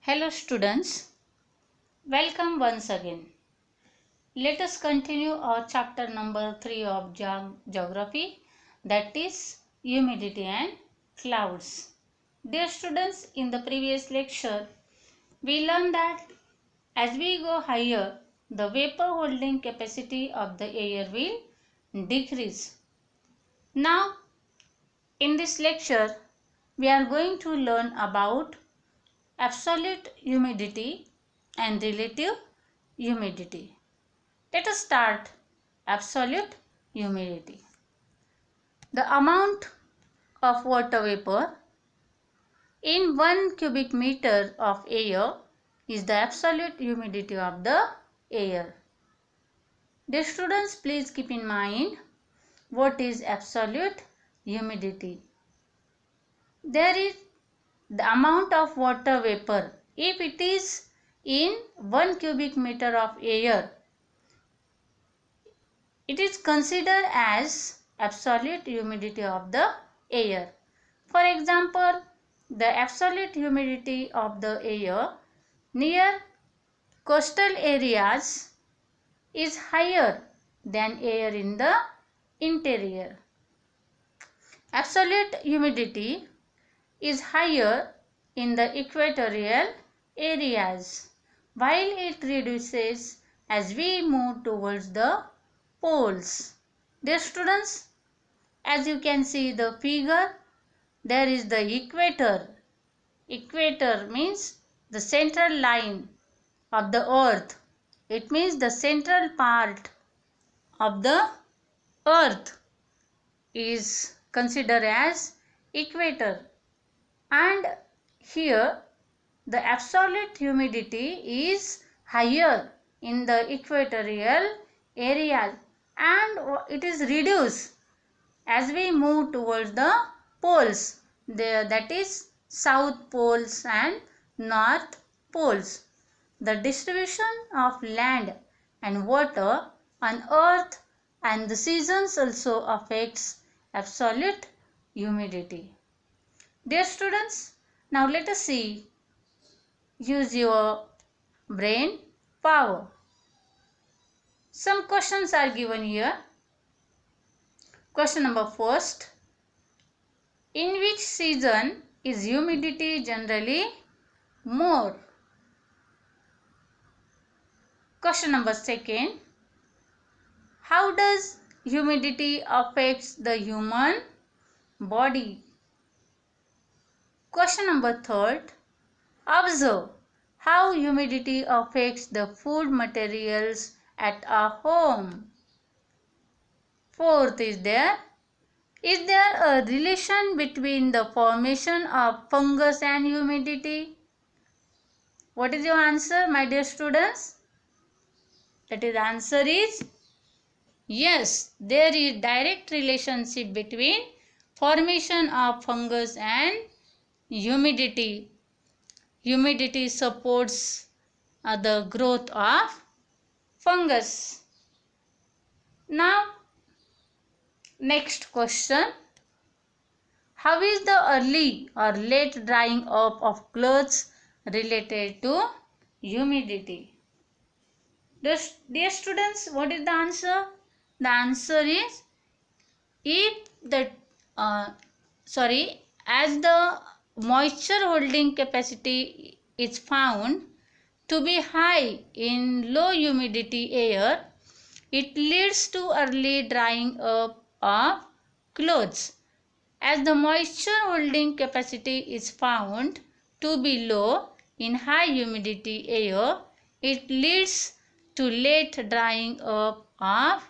Hello students, welcome once again. Let us continue our chapter number 3 of geography, that is humidity and clouds. Dear students, in the previous lecture we learned that as we go higher the vapor holding capacity of the air will decrease. Now in this lecture we are going to learn about absolute humidity and relative humidity. Let us start absolute humidity. The amount of water vapor in 1 cubic meter of air is the absolute humidity of the air. Dear students, please keep in mind what is absolute humidity. There is the amount of water vapor. If it is in 1 cubic meter of air, it is considered as absolute humidity of the air. For example, the absolute humidity of the air near coastal areas is higher than air in the interior. Absolute humidity is higher in the equatorial areas, while it reduces as we move towards the poles. Dear students, as you can see the figure, there is the equator. Equator means the central line of the earth. It means the central part of the earth is considered as equator. And here the absolute humidity is higher in the equatorial areas and it is reduced as we move towards the poles, that is south poles and north poles. The distribution of land and water on earth and the seasons also affects absolute humidity. Dear students, now let us see, use your brain power. Some questions are given here. Question number first. In which season is humidity generally more? Question number second. How does humidity affects the human body? Question number third. Observe how humidity affects the food materials at a home. Fourth is there a relation between the formation of fungus and humidity? What is your answer, my dear students? That is, answer is yes, there is direct relationship between formation of fungus and humidity. Humidity supports the growth of fungus. Now, next question. How is the early or late drying up of clothes related to humidity? Dear students, what is the answer? The answer is as the moisture holding capacity is found to be high in low humidity air, it leads to early drying up of clothes. As the moisture holding capacity is found to be low in high humidity air, it leads to late drying up of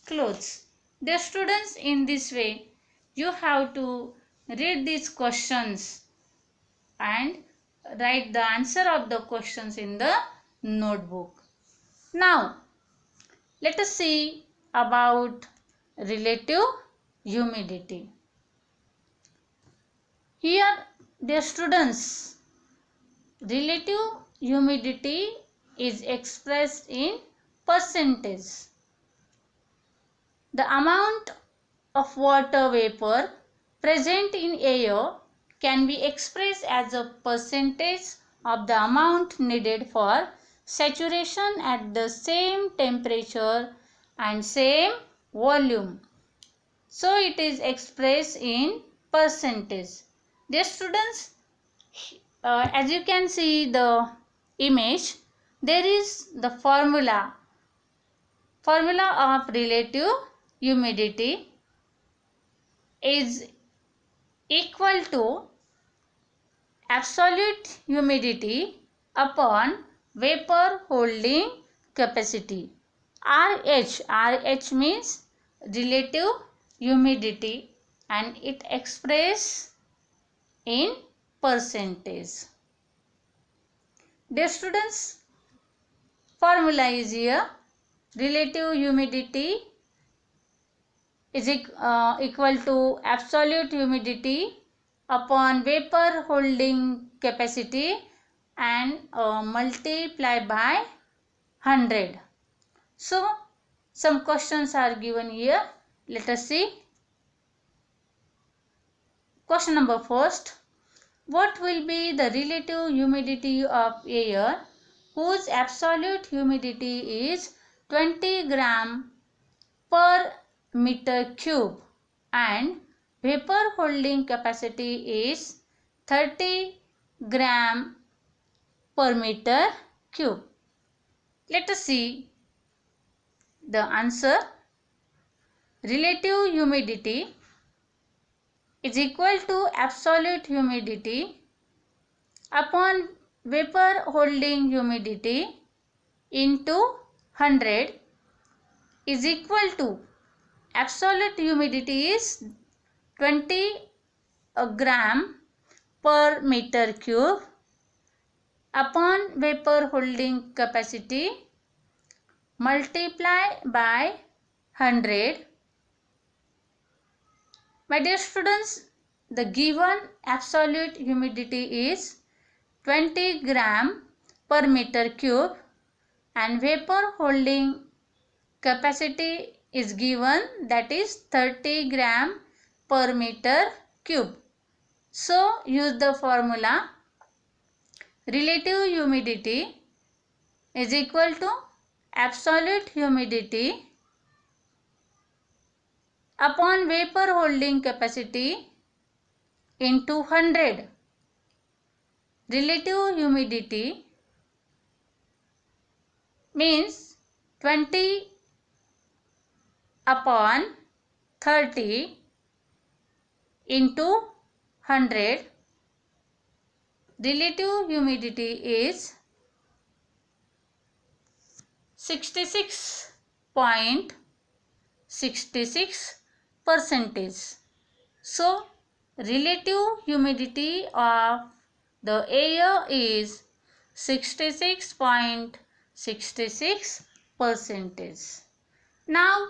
clothes. Dear students, in this way, you have to read these questions and write the answer of the questions in the notebook. Now, let us see about relative humidity. Here, dear students, relative humidity is expressed in percentage. The amount of water vapor present in air can be expressed as a percentage of the amount needed for saturation at the same temperature and same volume. So it is expressed in percentage. Dear students, as you can see the image, there is the formula of relative humidity is equal to absolute humidity upon vapor holding capacity. RH means relative humidity and it expressed in percentage. Dear students, formula is here. Relative humidity is equal to absolute humidity upon vapor holding capacity and multiply by 100. So, some questions are given here. Let us see. Question number first. What will be the relative humidity of air whose absolute humidity is 20 gram per meter cube and vapor holding capacity is 30 gram per meter cube? Let us see the answer. Relative humidity is equal to absolute humidity upon vapor holding humidity into 100 is equal to absolute humidity is 20 gram per meter cube upon vapor holding capacity multiply by 100. My dear students, the given absolute humidity is 20 gram per meter cube and vapor holding capacity is given, that is 30 gram per meter cube. So use the formula. Relative humidity is equal to absolute humidity upon vapor holding capacity into 100. Relative humidity means 20 upon 30 into 100. Relative humidity is 66.66 percentage. So, relative humidity of the air is 66.66 percentage. Now,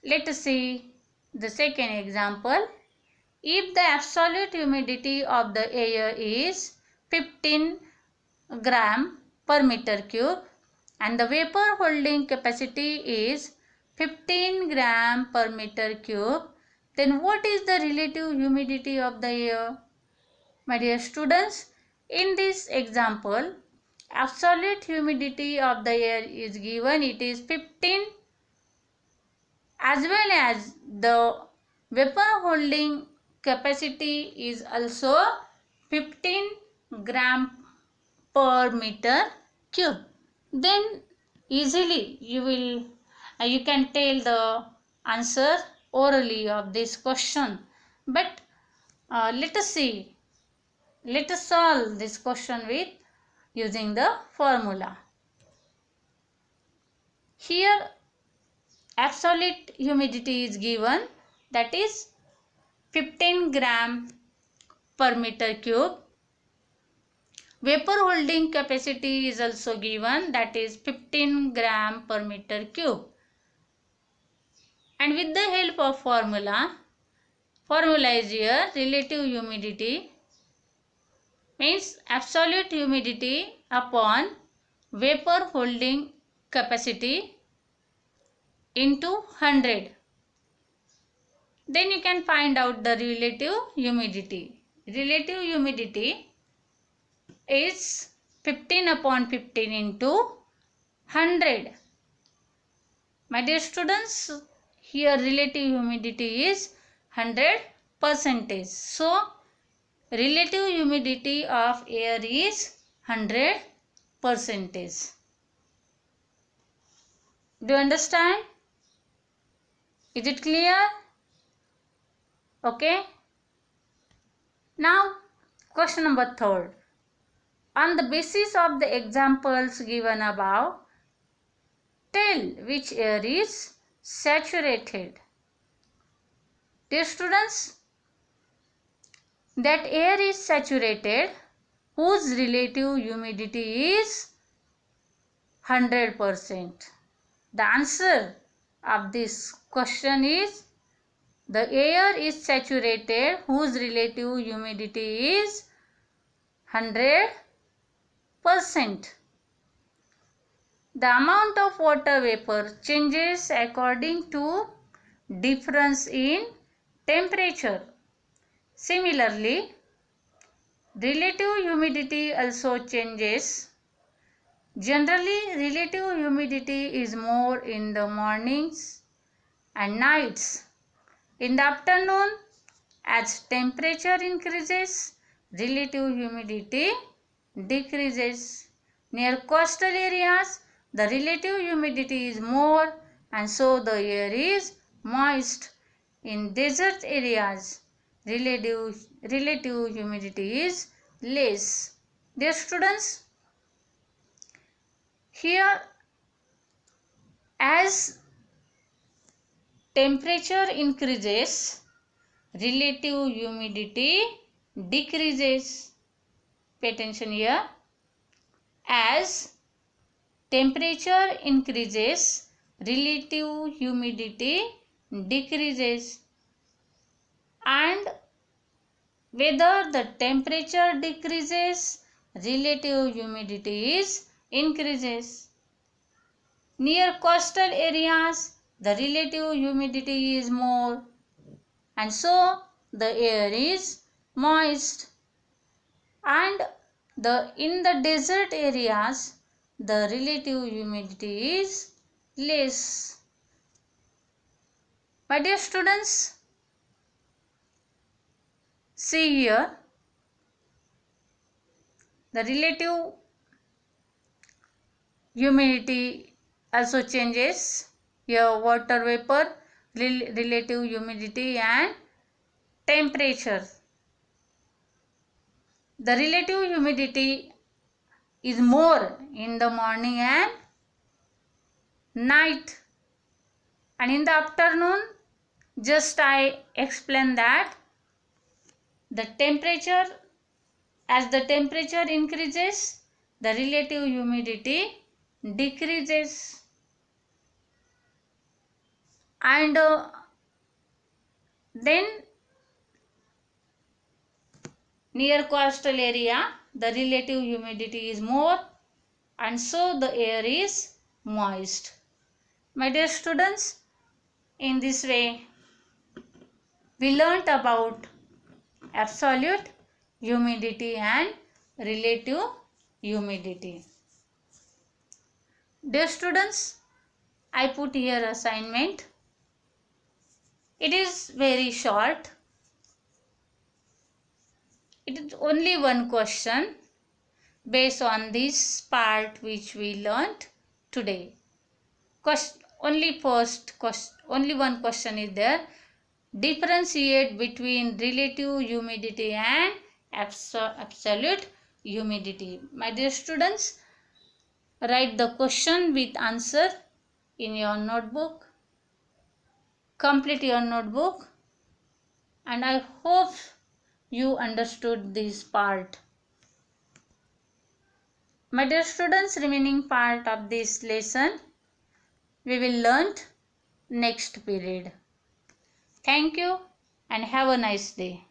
let us see the second example. If the absolute humidity of the air is 15 gram per meter cube and the vapor holding capacity is 15 gram per meter cube, then what is the relative humidity of the air? My dear students, in this example, absolute humidity of the air is given, it is 15, as well as the vapor holding capacity is also 15 gram per meter cube. Then easily you can tell the answer orally of this question. But let us see. Let us solve this question with using the formula. Here absolute humidity is given, that is 15 gram per meter cube. Vapor holding capacity is also given, that is 15 gram per meter cube. And with the help of formula is here. Relative humidity means absolute humidity upon vapor holding capacity into 100. Then you can find out the relative humidity. Relative humidity is 15 upon 15 into 100. My dear students, here relative humidity is 100%. So, relative humidity of air is 100%. Do you understand? Is it clear? Okay. Now, question number 3. On the basis of the examples given above, tell which air is saturated. Dear students, that air is saturated whose relative humidity is 100%. The answer of this question is the air is saturated whose relative humidity is 100%. The amount of water vapor changes according to difference in temperature. Similarly, relative humidity also changes. Generally, relative humidity is more in the mornings and nights. In the afternoon, as temperature increases, relative humidity decreases. Near coastal areas, the relative humidity is more and so the air is moist. In desert areas, relative humidity is less. Dear students, here as temperature increases, relative humidity decreases. Pay attention here. As temperature increases, relative humidity decreases. And whether the temperature decreases, relative humidity is increases. Near coastal areas, the relative humidity is more and so the air is moist. And in the desert areas, the relative humidity is less. My dear students, see here, the relative humidity also changes. Here water vapor, relative humidity and temperature. The relative humidity is more in the morning and night, and in the afternoon just I explained that the temperature, as the temperature increases, the relative humidity decreases. And then near coastal area, the relative humidity is more and so the air is moist. My dear students, in this way we learnt about absolute humidity and relative humidity. Dear students, I put here assignment. It is very short. It is only one question based on this part which we learnt today. Only one question is there. Differentiate between relative humidity and absolute humidity. My dear students, write the question with answer in your notebook. Complete your notebook, and I hope you understood this part. My dear students, remaining part of this lesson we will learn next period. Thank you and have a nice day.